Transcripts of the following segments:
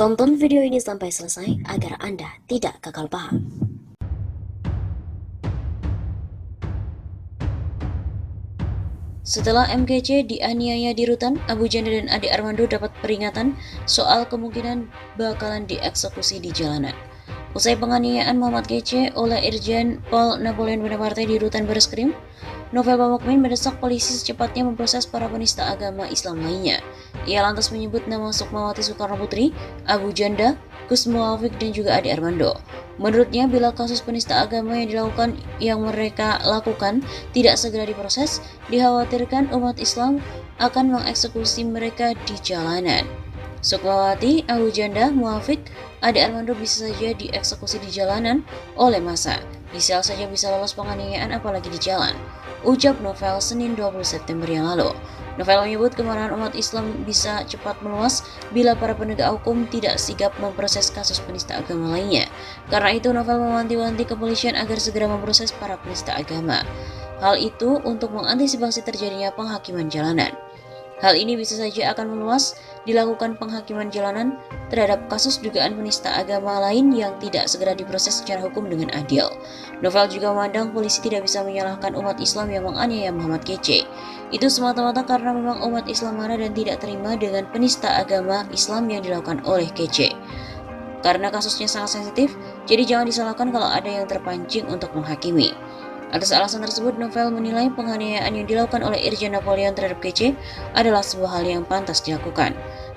Tonton video ini sampai selesai agar Anda tidak gagal paham. Setelah MGC dianiaya di rutan, Abu Janda dan Ade Armando dapat peringatan soal kemungkinan bakalan dieksekusi di jalanan. Usai penganiayaan Muhammad Kece oleh Irjen Pol Napoleon Bonaparte di rutan Bareskrim, Novel Bamukmin mendesak polisi secepatnya memproses para penista agama Islam lainnya. Ia lantas menyebut nama Sukmawati Soekarno Putri, Abu Janda, Gus Muafik, dan juga Ade Armando. Menurutnya, bila kasus penista agama yang mereka lakukan tidak segera diproses, dikhawatirkan umat Islam akan mengeksekusi mereka di jalanan. Sukmawati, Abu Janda, Muafik, Ade Armando bisa saja dieksekusi di jalanan oleh massa. Di sel saja bisa lolos penganiayaan apalagi di jalan, ucap Novel Senin 20 September yang lalu. Novel menyebut kemarahan umat Islam bisa cepat meluas bila para penegak hukum tidak sigap memproses kasus penista agama lainnya. Karena itu, Novel mewanti-wanti kepolisian agar segera memproses para penista agama. Hal itu untuk mengantisipasi terjadinya penghakiman jalanan. Hal ini bisa saja akan meluas dilakukan penghakiman jalanan terhadap kasus dugaan penista agama lain yang tidak segera diproses secara hukum dengan adil. Novel juga memandang polisi tidak bisa menyalahkan umat Islam yang menganiaya Muhammad Kece. Itu semata-mata karena memang umat Islam marah dan tidak terima dengan penista agama Islam yang dilakukan oleh Kece. Karena kasusnya sangat sensitif, jadi jangan disalahkan kalau ada yang terpancing untuk menghakimi. Atas alasan tersebut, Novel menilai penganiayaan yang dilakukan oleh Irjen Napoleon terhadap Kece adalah sebuah hal yang pantas dilakukan.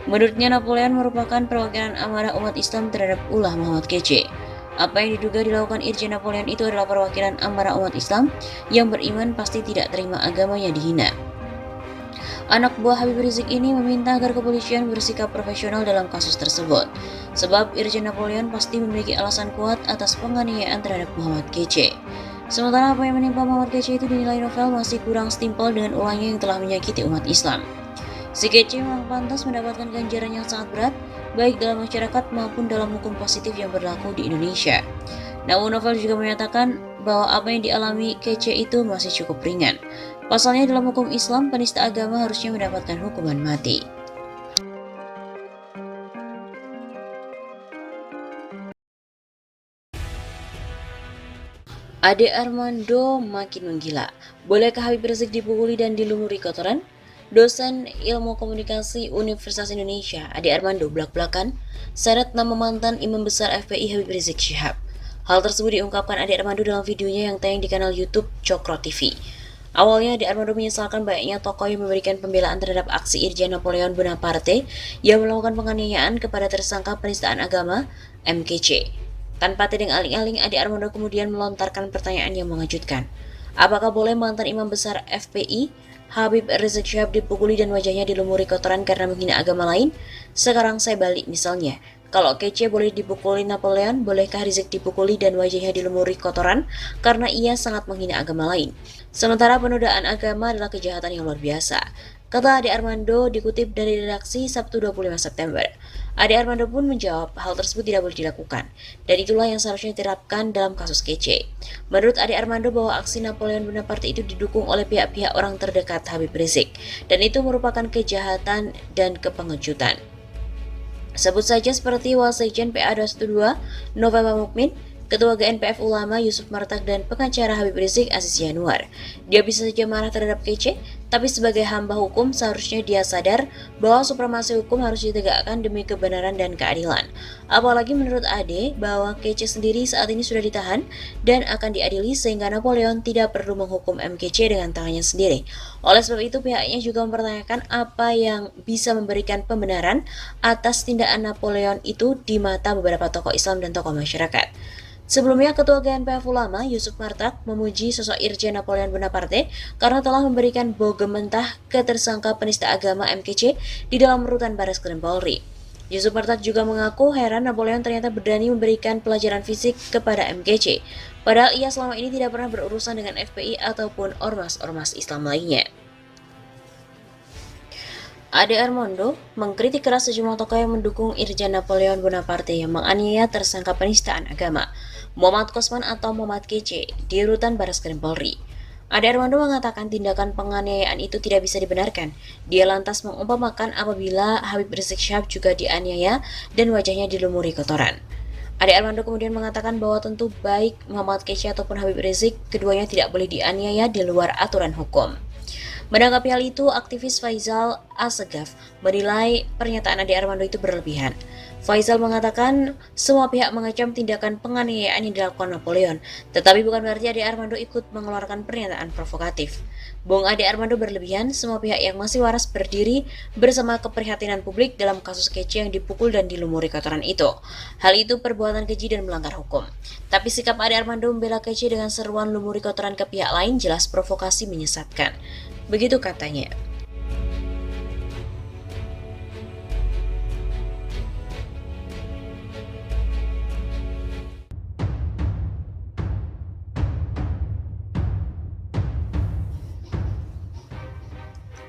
Menurutnya, Napoleon merupakan perwakilan amarah umat Islam terhadap ulah Muhammad Kece. Apa yang diduga dilakukan Irjen Napoleon itu adalah perwakilan amarah umat Islam yang beriman pasti tidak terima agamanya dihina. Anak buah Habib Rizik ini meminta agar kepolisian bersikap profesional dalam kasus tersebut, sebab Irjen Napoleon pasti memiliki alasan kuat atas penganiayaan terhadap Muhammad Kece. Sementara apa yang menimpa Muhammad Kece itu dinilai Novel masih kurang setimpal dengan ulahnya yang telah menyakiti umat Islam. Si Kece memang pantas mendapatkan ganjaran yang sangat berat, baik dalam masyarakat maupun dalam hukum positif yang berlaku di Indonesia. Namun Novel juga menyatakan bahwa apa yang dialami Kece itu masih cukup ringan. Pasalnya dalam hukum Islam, penista agama harusnya mendapatkan hukuman mati. Ade Armando makin menggila. Bolehkah Habib Rizik dipukuli dan dilumuri kotoran? Dosen Ilmu Komunikasi Universitas Indonesia, Ade Armando, belak-belakan seret nama mantan Imam Besar FPI Habib Rizik Syihab. Hal tersebut diungkapkan Ade Armando dalam videonya yang tayang di kanal YouTube Cokro TV. Awalnya, Ade Armando menyesalkan banyaknya tokoh yang memberikan pembelaan terhadap aksi Irjen Napoleon Bonaparte yang melakukan penganiayaan kepada tersangka penistaan agama MKC. Tanpa tedeng aling-aling, Ade Armando kemudian melontarkan pertanyaan yang mengejutkan. Apakah boleh mantan Imam Besar FPI, Habib Rizik Syihab, dipukuli dan wajahnya dilumuri kotoran karena menghina agama lain? Sekarang saya balik misalnya. Kalau Kece boleh dipukuli Napoleon, bolehkah Rizik dipukuli dan wajahnya dilumuri kotoran karena ia sangat menghina agama lain? Sementara penodaan agama adalah kejahatan yang luar biasa, kata Ade Armando dikutip dari redaksi Sabtu 25 September. Ade Armando pun menjawab hal tersebut tidak boleh dilakukan, dan itulah yang seharusnya diterapkan dalam kasus Kece. Menurut Ade Armando bahwa aksi Napoleon Bonaparte itu didukung oleh pihak-pihak orang terdekat Habib Rizik, dan itu merupakan kejahatan dan kepengejutan. Sebut saja seperti Wasekjen PA 212 Novel Bamukmin, Ketua GNPF Ulama Yusuf Martak, dan pengacara Habib Rizik Aziz Yanuar. Dia bisa saja marah terhadap Kece, tapi sebagai hamba hukum seharusnya dia sadar bahwa supremasi hukum harus ditegakkan demi kebenaran dan keadilan. Apalagi menurut Ade bahwa Kece sendiri saat ini sudah ditahan dan akan diadili sehingga Napoleon tidak perlu menghukum MKC dengan tangannya sendiri. Oleh sebab itu pihaknya juga mempertanyakan apa yang bisa memberikan pembenaran atas tindakan Napoleon itu di mata beberapa tokoh Islam dan tokoh masyarakat. Sebelumnya, Ketua GNPF Ulama Yusuf Martak memuji sosok Irjen Napoleon Bonaparte karena telah memberikan bogem mentah ke tersangka penista agama MKC di dalam rutan Bareskrim Polri. Yusuf Martak juga mengaku heran Napoleon ternyata berani memberikan pelajaran fisik kepada MKC, padahal ia selama ini tidak pernah berurusan dengan FPI ataupun ormas-ormas Islam lainnya. Ade Armando mengkritik keras sejumlah tokoh yang mendukung Irjen Napoleon Bonaparte yang menganiaya tersangka penistaan agama Muhammad Kosman atau Muhammad Kece di rutan Bareskrim Polri. Ade Armando mengatakan tindakan penganiayaan itu tidak bisa dibenarkan. Dia lantas mengumpamakan apabila Habib Rizik Syihab juga dianiaya dan wajahnya dilumuri kotoran. Ade Armando kemudian mengatakan bahwa tentu baik Muhammad Kece ataupun Habib Rizik, keduanya tidak boleh dianiaya di luar aturan hukum. Menanggapi hal itu, aktivis Faisal Assegaf menilai pernyataan Ade Armando itu berlebihan. Faisal mengatakan semua pihak mengecam tindakan penganiayaan yang dilakukan Napoleon, tetapi bukan berarti Ade Armando ikut mengeluarkan pernyataan provokatif. Bung Ade Armando berlebihan, semua pihak yang masih waras berdiri bersama keprihatinan publik dalam kasus Kece yang dipukul dan dilumuri kotoran itu. Hal itu perbuatan keji dan melanggar hukum. Tapi sikap Ade Armando membela Kece dengan seruan lumuri kotoran ke pihak lain jelas provokasi menyesatkan. Begitu katanya.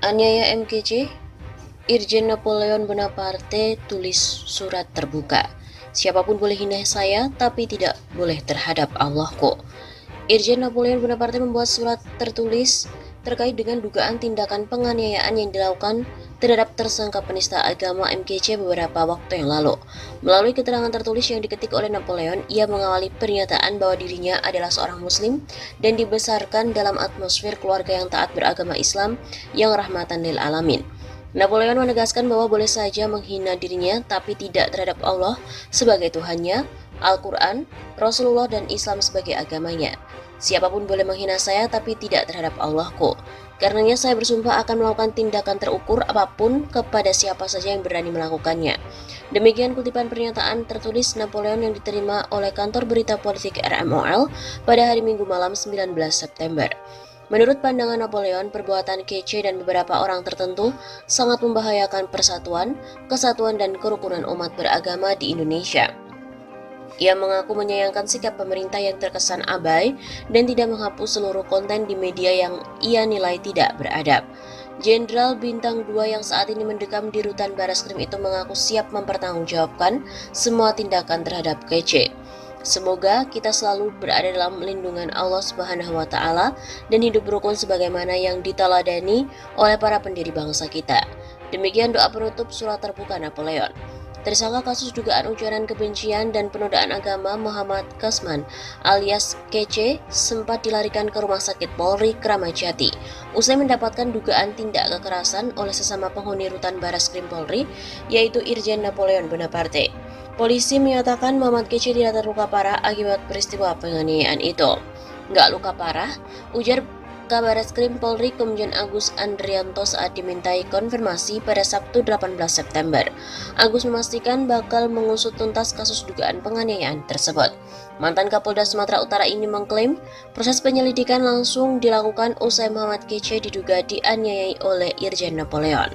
Aniaya MKC, Irjen Napoleon Bonaparte tulis surat terbuka. Siapapun boleh hina saya, tapi tidak boleh terhadap Allahku. Irjen Napoleon Bonaparte membuat surat tertulis terkait dengan dugaan tindakan penganiayaan yang dilakukan terhadap tersangka penista agama MKC beberapa waktu yang lalu. Melalui keterangan tertulis yang diketik oleh Napoleon, ia mengawali pernyataan bahwa dirinya adalah seorang muslim dan dibesarkan dalam atmosfer keluarga yang taat beragama Islam yang rahmatan lil alamin. Napoleon menegaskan bahwa boleh saja menghina dirinya, tapi tidak terhadap Allah sebagai Tuhannya, Al-Quran, Rasulullah dan Islam sebagai agamanya. Siapapun boleh menghina saya, tapi tidak terhadap Allahku. Karenanya saya bersumpah akan melakukan tindakan terukur apapun kepada siapa saja yang berani melakukannya. Demikian kutipan pernyataan tertulis Napoleon yang diterima oleh kantor berita politik RMOL pada hari Minggu malam 19 September. Menurut pandangan Napoleon, perbuatan Kece dan beberapa orang tertentu sangat membahayakan persatuan, kesatuan dan kerukunan umat beragama di Indonesia. Ia mengaku menyayangkan sikap pemerintah yang terkesan abai dan tidak menghapus seluruh konten di media yang ia nilai tidak beradab. Jenderal Bintang 2 yang saat ini mendekam di Rutan Barreskrim itu mengaku siap mempertanggungjawabkan semua tindakan terhadap Kece. Semoga kita selalu berada dalam lindungan Allah Subhanahu wa Ta'ala dan hidup rukun sebagaimana yang diteladani oleh para pendiri bangsa kita. Demikian doa penutup surat terbuka Napoleon. Tersangka kasus dugaan ujaran kebencian dan penodaan agama Muhammad Kasman alias Kece sempat dilarikan ke Rumah Sakit Polri Kramat Jati usai mendapatkan dugaan tindak kekerasan oleh sesama penghuni Rutan Barreskrim Polri, yaitu Irjen Napoleon Bonaparte. Polisi menyatakan Muhammad Kece tidak terluka parah akibat peristiwa penganiayaan itu. Nggak luka parah, ujar Kabareskrim Polri Komjen Agus Andrianto saat dimintai konfirmasi pada Sabtu 18 September. Agus memastikan bakal mengusut tuntas kasus dugaan penganiayaan tersebut. Mantan Kapolda Sumatera Utara ini mengklaim proses penyelidikan langsung dilakukan usai Muhammad Kece diduga dianiayai oleh Irjen Napoleon.